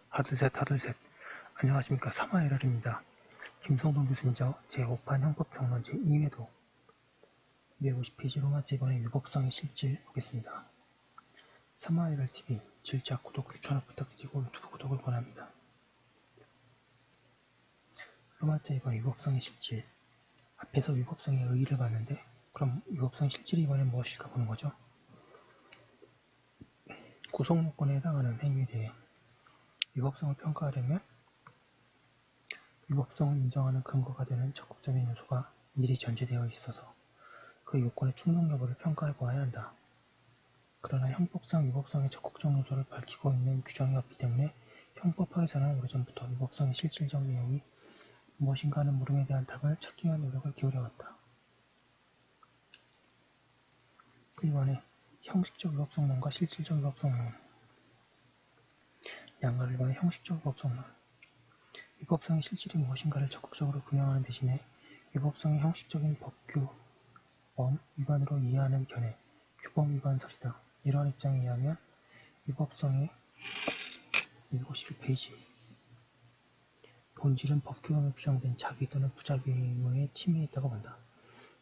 하둘셋. 안녕하십니까. 3화1월입니다. 김성동 교수님저 제5판 형법평론 제2회도 250페이지 로마제 이번에 위법성의 실질 보겠습니다. 3화1월TV 질작 구독 추천을 부탁드리고 유튜브 구독을 권합니다. 로마제 이번 위법성의 실질. 앞에서 위법성의 의의를 봤는데 그럼 위법성의 실질이 이번엔 무엇일까 보는 거죠. 구성요건에 해당하는 행위에 대해 위법성을 평가하려면 위법성을 인정하는 근거가 되는 적극적인 요소가 미리 전제되어 있어서 그 요건의 충족 여부를 평가해 보아야 한다. 그러나 형법상 위법성의 적극적 요소를 밝히고 있는 규정이 없기 때문에 형법학에서는 오래전부터 위법성의 실질적 내용이 무엇인가 하는 물음에 대한 답을 찾기 위한 노력을 기울여왔다. 1번에 형식적 위법성론과 실질적 위법성론. 양가 1번에 형식적 위법성론. 위법성의 실질이 무엇인가를 적극적으로 규명하는 대신에 위법성의 형식적인 법규범 위반으로 이해하는 견해, 규범 위반설이다. 이러한 입장에 의하면 위법성의 751페이지 본질은 법규범에 규정된 자기 또는 부자기 의무에 침해해 있다고 본다.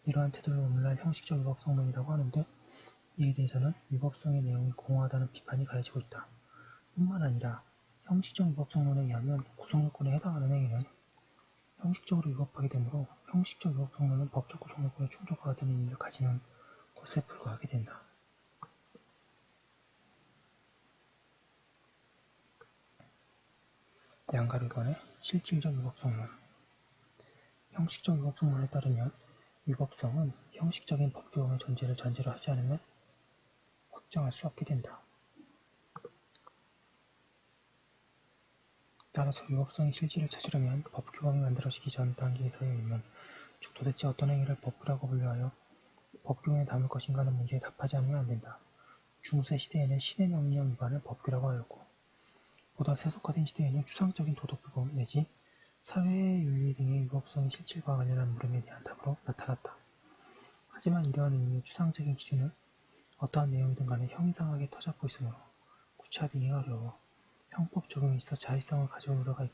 이러한 태도를 오늘날 형식적 위법성론이라고 하는데 이에 대해서는 위법성의 내용이 공허하다는 비판이 가해지고 있다. 뿐만 아니라 형식적 위법성론에 의하면 구성요건에 해당하는 행위는 형식적으로 위법하게 되므로 형식적 위법성론은 법적 구성요건에 충족하게 되는 의미를 가지는 것에 불과하게 된다. 양가로 1번에 실질적 위법성론. 형식적 위법성론에 따르면 위법성은 형식적인 법규범의 존재를 전제로 하지 않으면 확정할 수 없게 된다. 따라서 위법성의 실질을 찾으려면 법규범이 만들어지기 전 단계에서의 의문, 즉 도대체 어떤 행위를 법규라고 분류하여 법규범에 담을 것인가 하는 문제에 답하지 않으면 안 된다. 중세 시대에는 신의 명령 위반을 법규라고 하였고 보다 세속화된 시대에는 추상적인 도덕규범 내지 사회의 윤리 등의 위법성의 실질과 관련한 물음에 대한 답으로 나타났다. 하지만 이러한 의미의 추상적인 기준은 어떠한 내용이든 간에 형이상하게 터잡고 있으므로 구체화되기 이해가 어려워 형법 적용에 있어 자의성을 가져올 우려가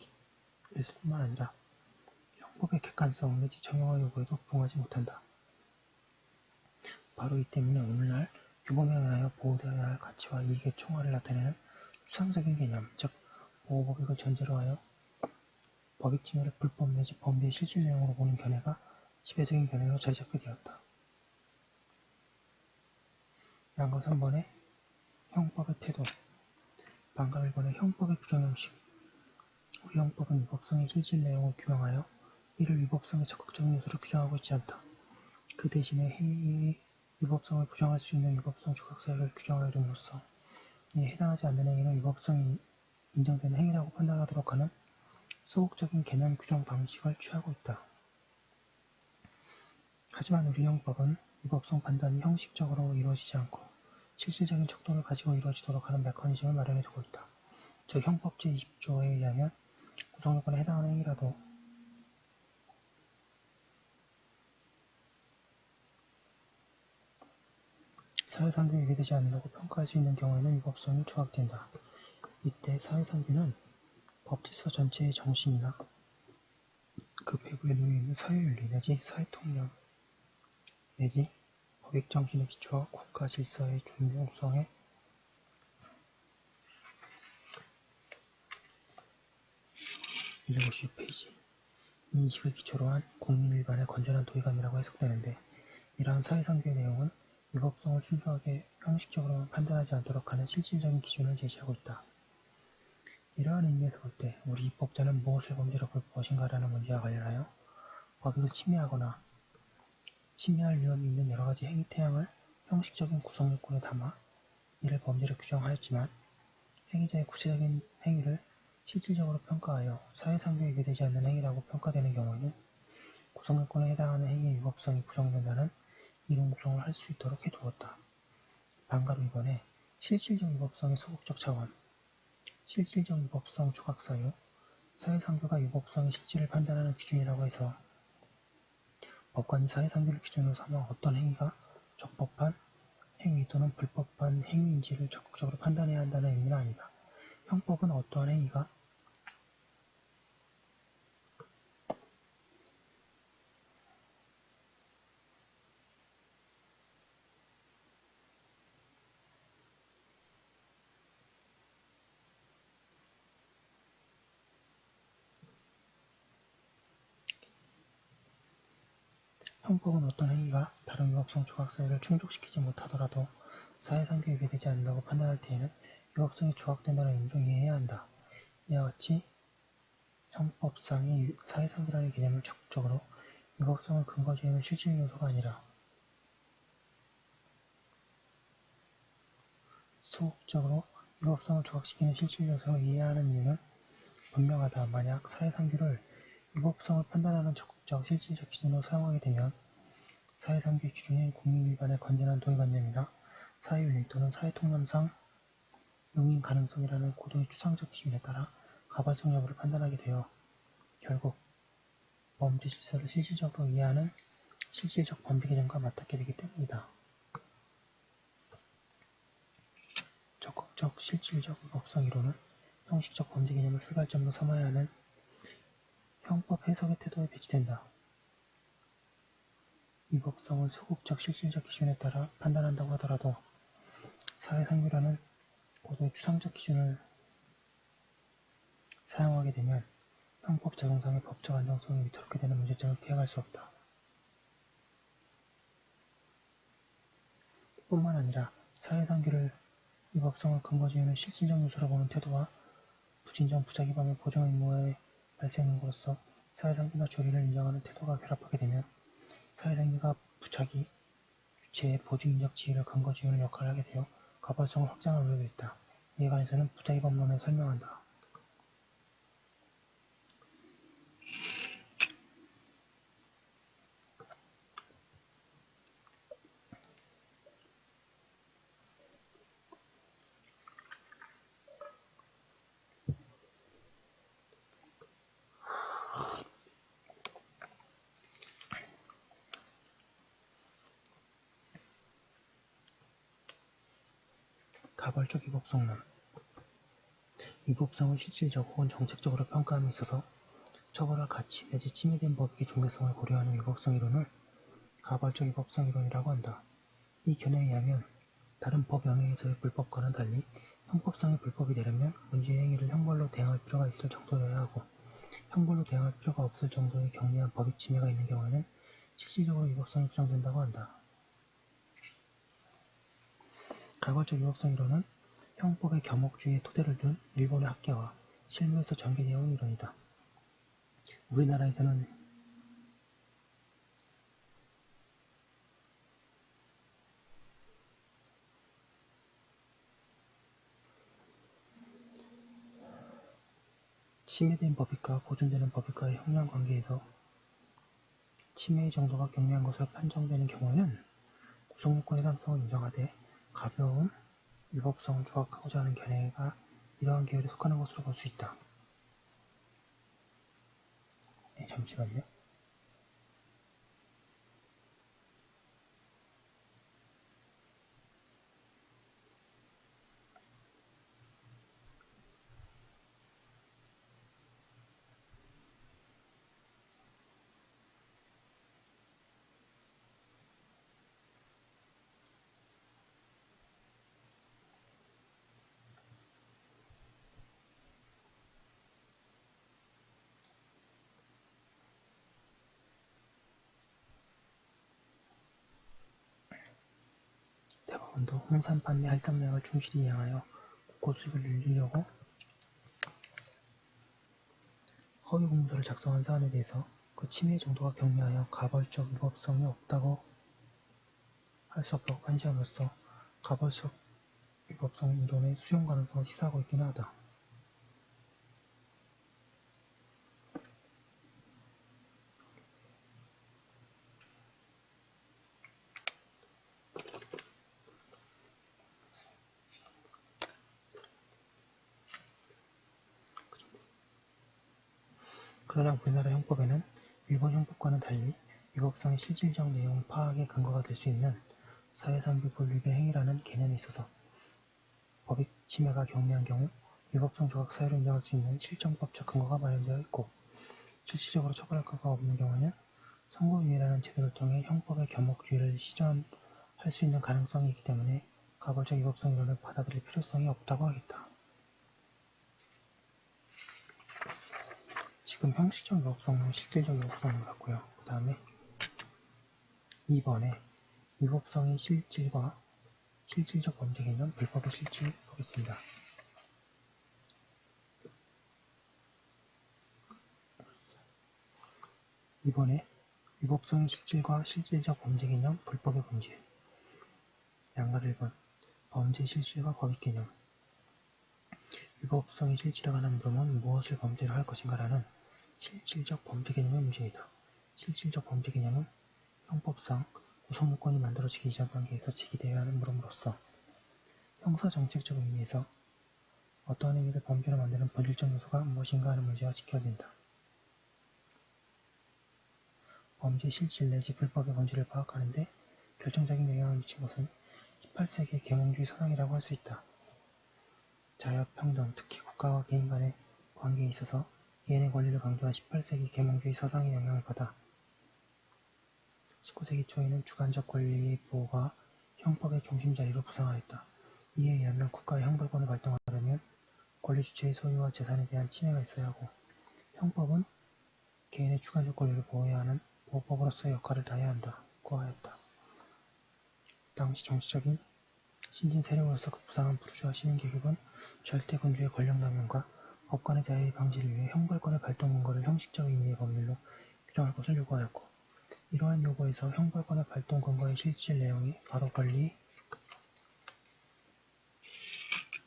있을 뿐만 아니라 형법의 객관성 내지 정형화 요구에도 부응하지 못한다. 바로 이 때문에 오늘날 규범에 의하여 보호되어야 할 가치와 이익의 총화를 나타내는 추상적인 개념, 즉 보호법익을 전제로 하여 법익 침해를 불법 내지 범죄의 실질 내용으로 보는 견해가 지배적인 견해로 자리잡게 되었다. 양가 3번에 형법의 태도. 반가 1번에 형법의 규정 형식. 우리 형법은 위법성의 실질 내용을 규명하여 이를 위법성의 적극적인 요소로 규정하고 있지 않다. 그 대신에 행위의 위법성을 부정할 수 있는 위법성 조각사역을 규정하여 줌으로써 이에 해당하지 않는 행위는 위법성이 인정되는 행위라고 판단하도록 하는 소극적인 개념 규정 방식을 취하고 있다. 하지만 우리 형법은 위법성 판단이 형식적으로 이루어지지 않고 실질적인 척도를 가지고 이루어지도록 하는 메커니즘을 마련해두고 있다. 즉 형법 제20조에 의하면 구성요건에 해당하는 행위라도 사회상규에 위배되지 않는다고 평가할 수 있는 경우에는 위법성이 조각된다. 이때 사회상규는 법질서 전체의 정신이나 그 배후에 놓여있는 사회윤리 내지 사회통념 내지 법익정신에 비추어 국가질서의 존중성에 250페이지 이 인식을 기초로 한 국민일반의 건전한 도의감이라고 해석되는데 이러한 사회상규의 내용은 위법성을 순수하게 형식적으로만 판단하지 않도록 하는 실질적인 기준을 제시하고 있다. 이러한 의미에서 볼 때 우리 입법자는 무엇을 범죄로 볼 것인가라는 문제와 관련하여 법익을 침해하거나 침해할 위험이 있는 여러가지 행위 태양을 형식적인 구성요건에 담아 이를 범죄로 규정하였지만 행위자의 구체적인 행위를 실질적으로 평가하여 사회상규에 위배되지 않는 행위라고 평가되는 경우에는 구성요건에 해당하는 행위의 위법성이 부정된다는 이론 구성을 할 수 있도록 해두었다. 반가로 이번에 실질적 위법성의 소극적 차원, 실질적 위법성 조각사유, 사회상규가 위법성의 실질을 판단하는 기준이라고 해서 법관이 사회상규를 기준으로 삼아 어떤 행위가 적법한 행위 또는 불법한 행위인지를 적극적으로 판단해야 한다는 의미는 아니다. 형법은 어떠한 행위가 형법은 어떤 행위가 다른 위법성 조각 사이를 충족시키지 못하더라도 사회상규에 위배되지 않는다고 판단할 때에는 위법성이 조각된다는 의미로 이해해야 한다. 이와 같이 형법상의 사회상규라는 개념을 적극적으로 위법성을 근거지으는 실질 요소가 아니라 소극적으로 위법성을 조각시키는 실질 요소로 이해해야 하는 이유는 분명하다. 만약 사회상규를 위법성을 판단하는 적극적 실질적 기준으로 사용하게 되면 사회상규의 기준인 국민위반의 건전한 도의관념이나 사회윤리 또는 사회통념상 용인 가능성이라는 고도의 추상적 기준에 따라 가발성 여부를 판단하게 되어 결국 범죄 실사를 실질적으로 이해하는 실질적 범죄 개념과 맞닿게 되기 때문이다. 적극적 실질적 위법성 이론은 형식적 범죄 개념을 출발점으로 삼아야 하는 형법 해석의 태도에 배치된다. 위법성을 소극적 실질적 기준에 따라 판단한다고 하더라도 사회상규라는 고도의 추상적 기준을 사용하게 되면 형법 적용상의 법적 안정성이 위태롭게 되는 문제점을 피해갈 수 없다. 뿐만 아니라 사회상규를 위법성을 근거지으는 실질적 요소로 보는 태도와 부진정 부작위범의 보정 의무의 발생으로서 사회상규나 조리를 인정하는 태도가 결합하게 되면 사회상규가 부작위 주체의 보증인적 지위를 근거지으는 역할을 하게 되어 가벌성을 확장할 우려도 있다. 이에 관해서는 부작위범론을 설명한다. 가벌적 위법성론 위법성을 실질적 혹은 정책적으로 평가함에 있어서 처벌할 가치 내지 침해된 법익의 중대성을 고려하는 위법성 이론을 가벌적 위법성 이론이라고 한다. 이 견해에 의하면 다른 법 영역에서의 불법과는 달리 형법상의 불법이 되려면 문제의 행위를 형벌로 대항할 필요가 있을 정도여야 하고 형벌로 대항할 필요가 없을 정도의 경미한 법익 침해가 있는 경우에는 실질적으로 위법성이 부정된다고 한다. 가벌적 위법성 이론은 형법의 겸목주의에 토대를 둔 일본의 학계와 실무에서 전개되어 온 이론이다. 우리나라에서는 침해된 법익과 보존되는 법익과의 형량관계에서 침해의 정도가 경미한 것으로 판정되는 경우에는 구속요건 해당성을 인정하되 가벼운 위법성을 조각하고자 하는 견해가 이러한 계열에 속하는 것으로 볼 수 있다. 잠시만요. 대법원도 홍산 판매 할당량을 충실히 이행하여 국고수익을 늘리려고 허위 공문서를 작성한 사안에 대해서 그 침해 정도가 경미하여 가벌적 위법성이 없다고 할 수 없다고 판시함으로써 가벌적 위법성 이론의 수용 가능성을 시사하고 있기는 하다. 그러나 우리나라 형법에는 일본 형법과는 달리 위법성의 실질적 내용 파악의 근거가 될 수 있는 사회상규 불위배 행위라는 개념이 있어서 법익 침해가 경미한 경우 위법성 조각 사유로 인정할 수 있는 실정법적 근거가 마련되어 있고 실질적으로 처벌할 거가 없는 경우에는 선고유예라는 제도를 통해 형법의 겸목주의를 실현할 수 있는 가능성이 있기 때문에 가벌적 위법성 이론을 받아들일 필요성이 없다고 하겠다. 지금 형식적 위법성론, 실질적 위법성을 봤고요. 그 다음에 2번에 위법성의 실질과 실질적 범죄 개념, 불법의 실질 보겠습니다. 이번에 위법성의 실질과 실질적 범죄 개념, 불법의 본질. 양가 1번 범죄 실질과 법익 개념. 위법성의 실질에 관한 물음은 무엇을 범죄로 할 것인가라는 실질적 범죄 개념의 문제이다. 실질적 범죄 개념은 형법상 구성요건이 만들어지기 이전 단계에서 제기되어야 하는 물음으로써 형사정책적 의미에서 어떠한 행위를 범죄로 만드는 본질적 요소가 무엇인가 하는 문제와 직결된다. 범죄 실질 내지 불법의 본질을 파악하는 데 결정적인 영향을 미친 것은 18세기의 계몽주의 사상이라고 할 수 있다. 자유, 평등, 특히 국가와 개인 간의 관계에 있어서 개인의 권리를 강조한 18세기 계몽주의 사상의 영향을 받아 19세기 초에는 주관적 권리의 보호가 형법의 중심 자리로 부상하였다. 이에 의하면 국가의 형벌권을 발동하려면 권리 주체의 소유와 재산에 대한 침해가 있어야 하고 형법은 개인의 주관적 권리를 보호해야 하는 보호법으로서의 역할을 다해야 한다고 하였다. 당시 정치적인 신진 세력으로서 급부상한 부르주아 시민계급은 절대 군주의 권력남용과 업관의 자유의 방지를 위해 형벌권의 발동 근거를 형식적 의미의 법률로 규정할 것을 요구하였고 이러한 요구에서 형벌권의 발동 근거의 실질 내용이 바로 권리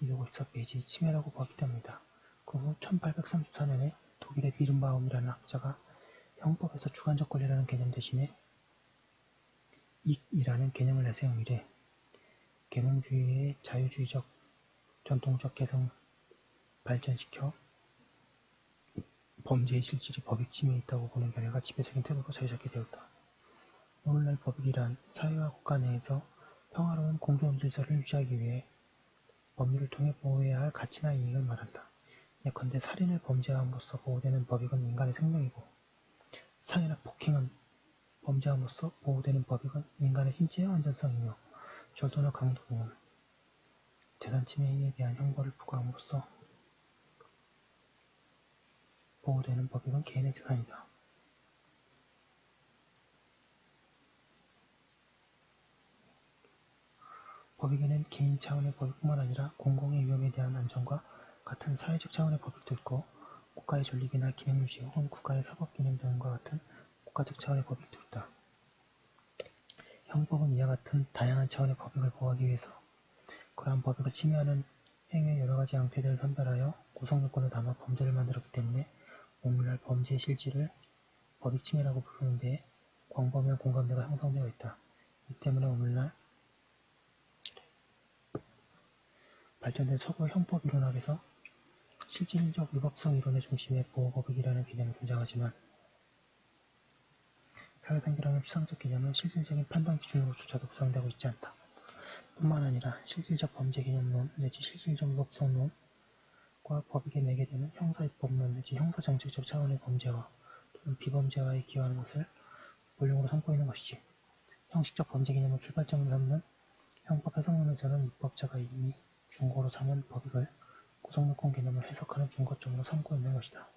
254페이지 침해라고 보았기 때문이다. 그 후 1834년에 독일의 비른바움이라는 학자가 형법에서 주관적 권리라는 개념 대신에 익이라는 개념을 내세운 이래 계몽주의의 자유주의적 전통적 개성 발전시켜 범죄의 실질이 법익 침해에 있다고 보는 견해가 지배적인 태도로 자리 잡게 되었다. 오늘날 법익이란 사회와 국가 내에서 평화로운 공존 질서를 유지하기 위해 법률을 통해 보호해야 할 가치나 이익을 말한다. 예컨대 살인을 범죄함으로써 보호되는 법익은 인간의 생명이고 상해나 폭행은 범죄함으로써 보호되는 법익은 인간의 신체의 완전성이며 절도나 강도 등은 재산 침해에 대한 형벌을 부과함으로써 보호되는 법익은 개인의 재산이다. 법익에는 개인 차원의 법익뿐만 아니라 공공의 위험에 대한 안전과 같은 사회적 차원의 법익도 있고 국가의 존립이나 기능 유지 혹은 국가의 사법 기능 등과 같은 국가적 차원의 법익도 있다. 형법은 이와 같은 다양한 차원의 법익을 보호하기 위해서 그러한 법익을 침해하는 행위의 여러 가지 양태들을 선별하여 구성요건을 담아 범죄를 만들었기 때문에 오늘날 범죄의 실질을 법익 침해라고 부르는 데에 광범위한 공감대가 형성되어 있다. 이 때문에 오늘날 발전된 서구 형법 이론학에서 실질적 위법성 이론의 중심에 보호법익이라는 개념이 등장하지만 사회단계라는 추상적 개념은 실질적인 판단 기준으로조차도 구성되고 있지 않다. 뿐만 아니라 실질적 범죄 개념론 내지 실질적 위법성론과 법익에 매개되는 형사입법론 내지 형사정책적 차원의 범죄와 또는 비범죄와에 기여하는 것을 본령으로 삼고 있는 것이지. 형식적 범죄 개념을 출발점으로 삼는 형법 해석론에서는 입법자가 이미 준고로 삼은 법익을 구성요건 개념을 해석하는 준거점으로 삼고 있는 것이다.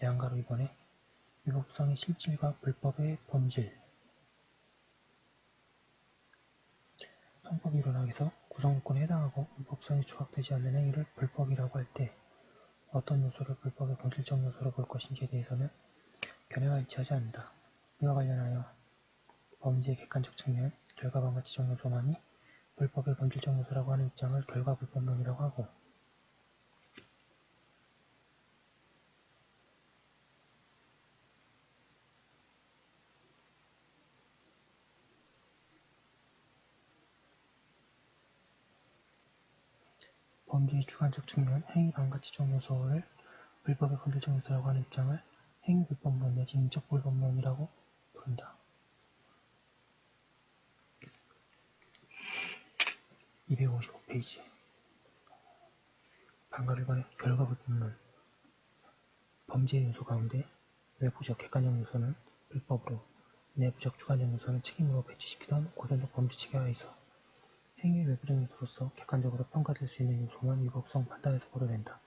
양가로 이번에 위법성의 실질과 불법의 본질 형법 이론학에서 구성요건에 해당하고 위법성이 조각되지 않는 행위를 불법이라고 할 때 어떤 요소를 불법의 본질적 요소로 볼 것인지에 대해서는 견해가 일치하지 않는다. 이와 관련하여 범죄의 객관적 측면, 결과방가치적 요소만이 불법의 본질적 요소라고 하는 입장을 결과불법론이라고 하고 범죄의 주관적 측면, 행위방가치적 요소를 불법의 본질적 요소라고 하는 입장을 행위불법론 내지 인적불법론이라고 부른다. 255페이지 방가를 결과 불법론 범죄의 요소 가운데 외부적 객관적 요소는 불법으로, 내부적 주관적 요소는 책임으로 배치시키던 고전적 범죄 체계하에서 행위의 외부적 요소로서 객관적으로 평가될 수 있는 요소만 위법성 판단에서 고려된다.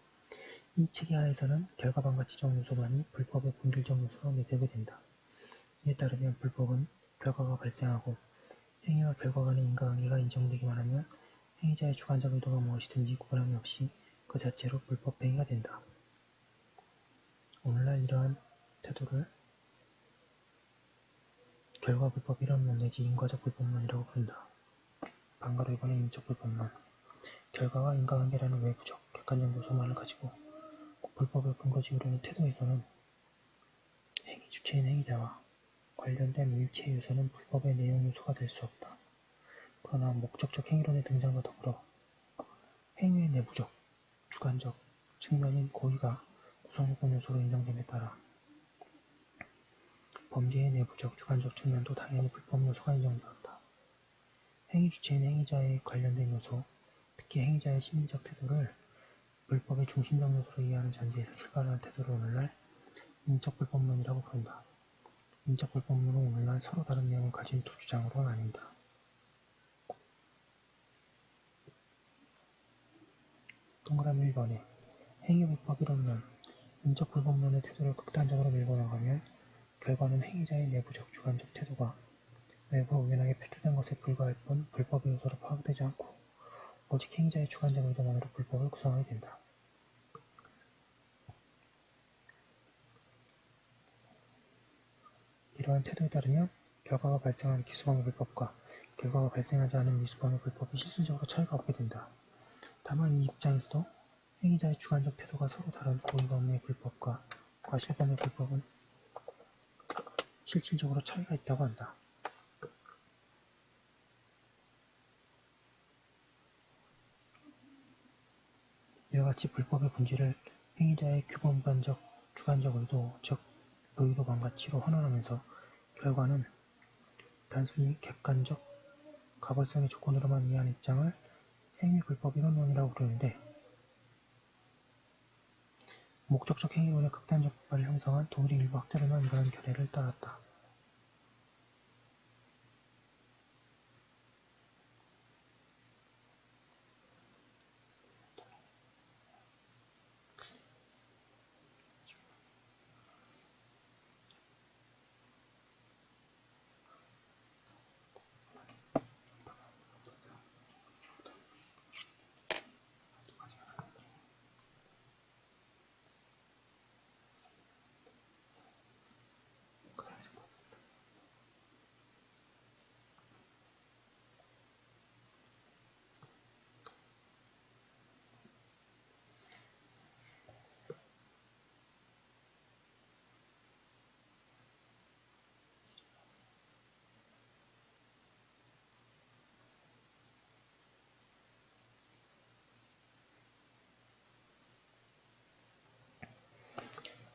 이 체계하에서는 결과방가 지정 요소만이 불법의 본질적 요소로 내세우게 된다. 이에 따르면 불법은 결과가 발생하고 행위와 결과 간의 인과관계가 인정되기만 하면 행위자의 주관적 의도가 무엇이든지 구분함이 없이 그 자체로 불법 행위가 된다. 오늘날 이러한 태도를 결과 불법 이론론 내지 인과적 불법론이라고 부른다. 방가로 이번에 인적 불법론 결과와 인과관계라는 외부적, 객관적 요소만을 가지고 불법의 근거지으로는 태도에서는 행위 주체인 행위자와 관련된 일체 요소는 불법의 내용 요소가 될 수 없다. 그러나 목적적 행위론의 등장과 더불어 행위의 내부적, 주관적 측면인 고의가 구성요건 요소로 인정됨에 따라 범죄의 내부적, 주관적 측면도 당연히 불법 요소가 인정되었다. 행위 주체인 행위자에 관련된 요소, 특히 행위자의 심리적 태도를 불법의 중심적 요소로 이해하는 전제에서 출발하는 태도를 오늘날 인적 불법론이라고 부른다. 인적 불법론은 오늘날 서로 다른 내용을 가진 두 주장으로 나뉜다. 동그라미 1번에 행위불법 이론론 인적 불법론의 태도를 극단적으로 밀고 나가면 결과는 행위자의 내부적 주관적 태도가 외부로 우연하게 표출된 것에 불과할 뿐 불법의 요소로 파악되지 않고 오직 행위자의 주관적 의도만으로 불법을 구성하게 된다. 이러한 태도에 따르면 결과가 발생한 기수범의 불법과 결과가 발생하지 않은 미수범의 불법이 실질적으로 차이가 없게 된다. 다만 이 입장에서도 행위자의 주관적 태도가 서로 다른 고의범의 불법과 과실범의 불법은 실질적으로 차이가 있다고 한다. 이와 같이 불법의 본질을 행위자의 규범반적 주관적 의도, 즉 의도반 가치로 환원하면서 결과는 단순히 객관적 가벌성의 조건으로만 이해한 입장을 행위불법 이론론이라고 부르는데 목적적 행위론의 극단적 부발을 형성한 독일의 일부 학자들만 이러한 견해를 따랐다.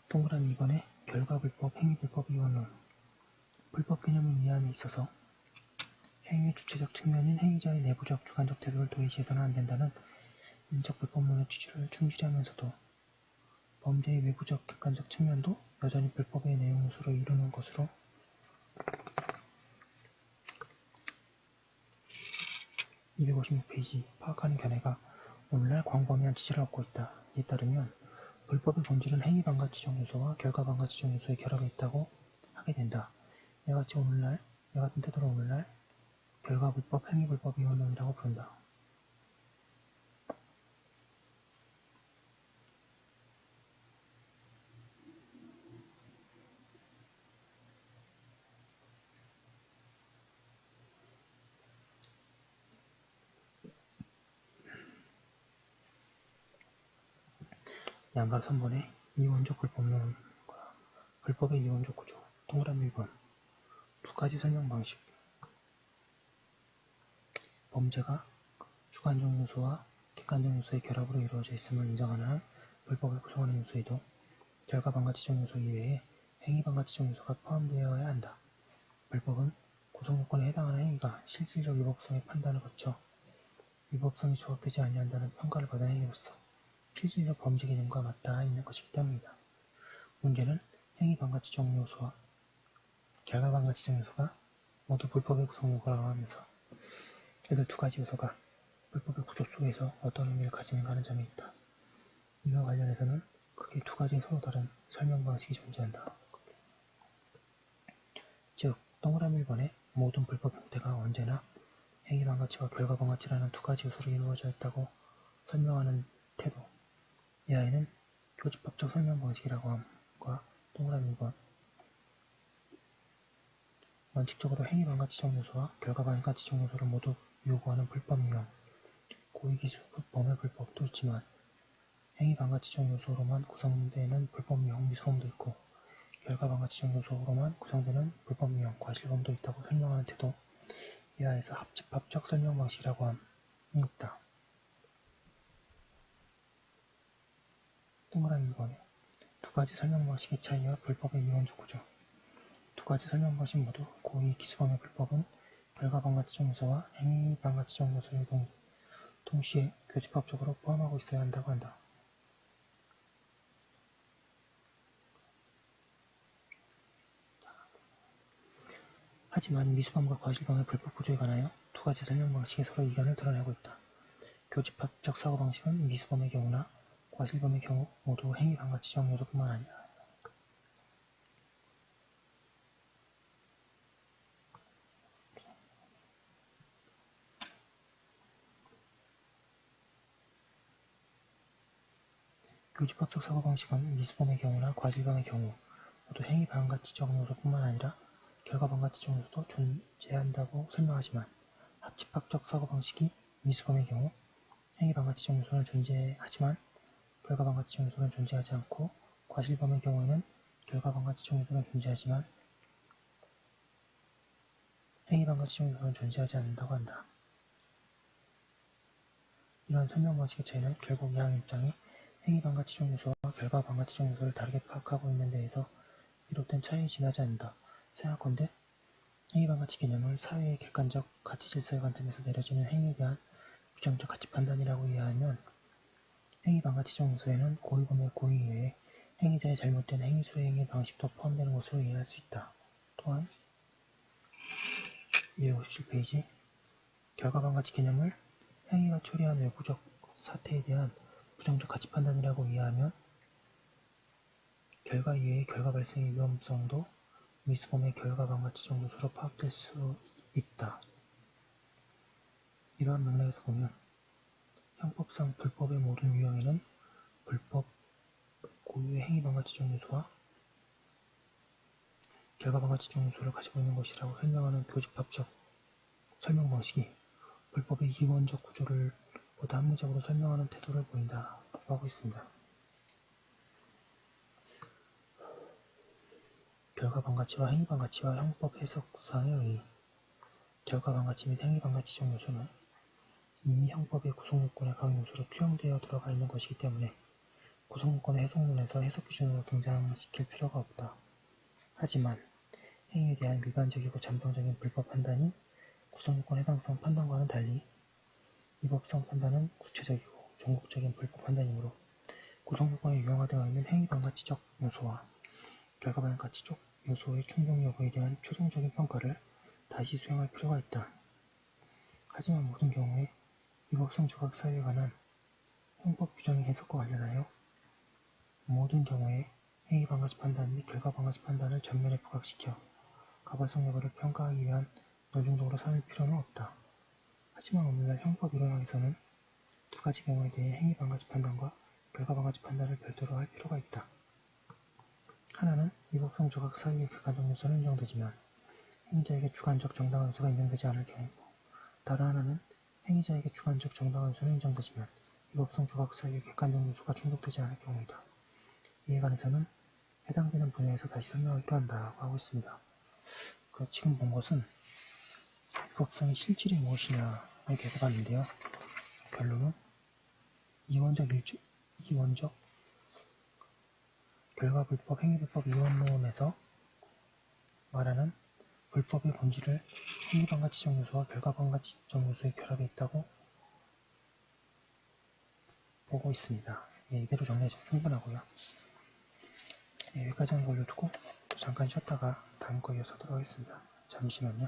동그라미 2번에 결과불법, 행위불법 이원론 불법 개념을 이해함에 있어서 행위의 주체적 측면인 행위자의 내부적 주관적 태도를 도외시해서는 안 된다는 인적 불법론의 취지를 충실히 하면서도 범죄의 외부적 객관적 측면도 여전히 불법의 내용 요소로 이루는 것으로 256페이지 파악하는 견해가 오늘날 광범위한 지지를 얻고 있다. 이에 따르면 불법의 본질은 행위반가 지정 요소와 결과반가 지정 요소의 결합에 있다고 하게 된다. 이와 같은 태도로 오늘날 결과불법, 행위불법 이원론이라고 부른다. 양가 3번에 이원적 불법론과 불법의 이원적 구조 동그라미 1번 두 가지 설명 방식 범죄가 주관적 요소와 객관적 요소의 결합으로 이루어져 있음을 인정하는 한 불법을 구성하는 요소에도 결과반가 지정 요소 이외에 행위반가 지정 요소가 포함되어야 한다. 불법은 구성요건에 해당하는 행위가 실질적 위법성의 판단을 거쳐 위법성이 조각되지 아니한다는 평가를 받은 행위로서 실질적 범죄 개념과 맞닿아 있는 것이기 때문이다. 문제는 행위 반가치적 요소와 결과 반가치적 요소가 모두 불법의 구성 요소라고 하면서 이들 두 가지 요소가 불법의 구조 속에서 어떤 의미를 가지는가 하는 점이 있다. 이와 관련해서는 크게 두 가지의 서로 다른 설명 방식이 존재한다. 즉, 동그라미 1번의 모든 불법 형태가 언제나 행위 반가치와 결과 반가치라는 두 가지 요소로 이루어져 있다고 설명하는 태도, 이하에는 교집합적 설명 방식이라고 함과 동그라미 2번 원칙적으로 행위 반가치적 요소와 결과 반가치적 요소를 모두 요구하는 불법 유형, 고의기수 범의 불법도 있지만 행위 반가치적 요소로만 구성되는 불법 유형 미수범도 있고 결과 반가치적 요소로만 구성되는 불법 유형 과실범도 있다고 설명하는 태도, 이하에서 합집합적 설명 방식이라고 함이 있다. 동그라미 2번에 두 가지 설명 방식의 차이와 불법의 이원적 구조. 두 가지 설명 방식 모두 고의 기수범의 불법은 결과 반가치적 요소와 행위 반가치적 요소를 동시에 교집합적으로 포함하고 있어야 한다고 한다. 하지만 미수범과 과실범의 불법 구조에 관하여 두 가지 설명 방식이 서로 이견을 드러내고 있다. 교집합적 사고방식은 미수범의 경우나 과실범의 경우 모두 행위 반가치적 요소뿐만 아니라 교집합적 사고방식은 미수범의 경우나 과실범의 경우 모두 행위 반가치적 요소뿐만 아니라 결과 반가치적 요소도 존재한다고 설명하지만 합집합적 사고방식이 미수범의 경우 행위 반가치적 요소는 존재하지만 결과 반가치적 요소는 존재하지 않고 과실범의 경우에는 결과 반가치적 요소는 존재하지만 행위 반가치적 요소는 존재하지 않는다고 한다. 이러한 설명 방식의 차이는 결국 양 입장이 행위 반가치적 요소와 결과 반가치적 요소를 다르게 파악하고 있는 데에서 비롯된 차이에 지나지 않는다. 생각컨대 행위 반가치 개념을 사회의 객관적 가치 질서의 관점에서 내려지는 행위에 대한 부정적 가치 판단이라고 이해하면 행위 반가치적 요소에는 고의범의 고의 이외에 행위자의 잘못된 행위 수행의 방식도 포함되는 것으로 이해할 수 있다. 또한 257페이지 결과 반가치 개념을 행위가 초래한 외부적 사태에 대한 부정적 가치 판단이라고 이해하면 결과 이외의 결과 발생의 위험성도 미수범의 결과 반가치적 요소로 파악될 수 있다. 이러한 맥락에서 보면 형법상 불법의 모든 유형에는 불법 고유의 행위 반가치적 요소와 결과 반가치적 요소를 가지고 있는 것이라고 설명하는 교집합적 설명 방식이 불법의 이원적 구조를 보다 합리적으로 설명하는 태도를 보인다고 하고 있습니다. 결과 반가치와 행위 반가치와 형법 해석상에 의해 결과 반가치 및 행위 반가치적 요소는 이미 형법의 구성요건의 각 요소로 투영되어 들어가 있는 것이기 때문에 구성요건의 해석론에서 해석 기준으로 등장시킬 필요가 없다. 하지만 행위에 대한 일반적이고 잠정적인 불법 판단인 구성요건 해당성 판단과는 달리 위법성 판단은 구체적이고 종국적인 불법 판단이므로 구성요건에 유형화되어 있는 행위 반가치적 요소와 결과 반가치적 요소의 충족 여부에 대한 최종적인 평가를 다시 수행할 필요가 있다. 하지만 모든 경우에 위법성 조각 사유에 관한 형법 규정의 해석과 관련하여 모든 경우에 행위 반가치 판단 및 결과 반가치 판단을 전면에 부각시켜 가발성 여부를 평가하기 위한 논증적으로 삼을 필요는 없다. 하지만 오늘날 형법 이론학에서는 두 가지 경우에 대해 행위 반가치 판단과 결과 반가치 판단을 별도로 할 필요가 있다. 하나는 위법성 조각 사유의 객관적 요소는 인정되지만 행위자에게 주관적 정당한 요소가 인정되지 않을 경우이고 다른 하나는 행위자에게 주관적 정당한 요소는 인정되지만 위법성 조각 사유의 객관적 요소가 충족되지 않을 경우이다. 이에 관해서는 해당되는 분야에서 다시 설명하기로 한다고 하고 있습니다. 지금 본 것은 위법성의 실질이 무엇이냐에 대해서 봤는데요. 결론은 이원적 결과 불법, 행위 불법 이원론에서 말하는 불법의 본질을 행위 반가치적 요소와 결과 반가치적 요소의 결합에 있다고 보고 있습니다. 예, 이대로 정리하시면 충분하고요. 예, 여기까지 하는 거 올려두고 잠깐 쉬었다가 다음 거 이어서 하도록 하겠습니다. 잠시만요.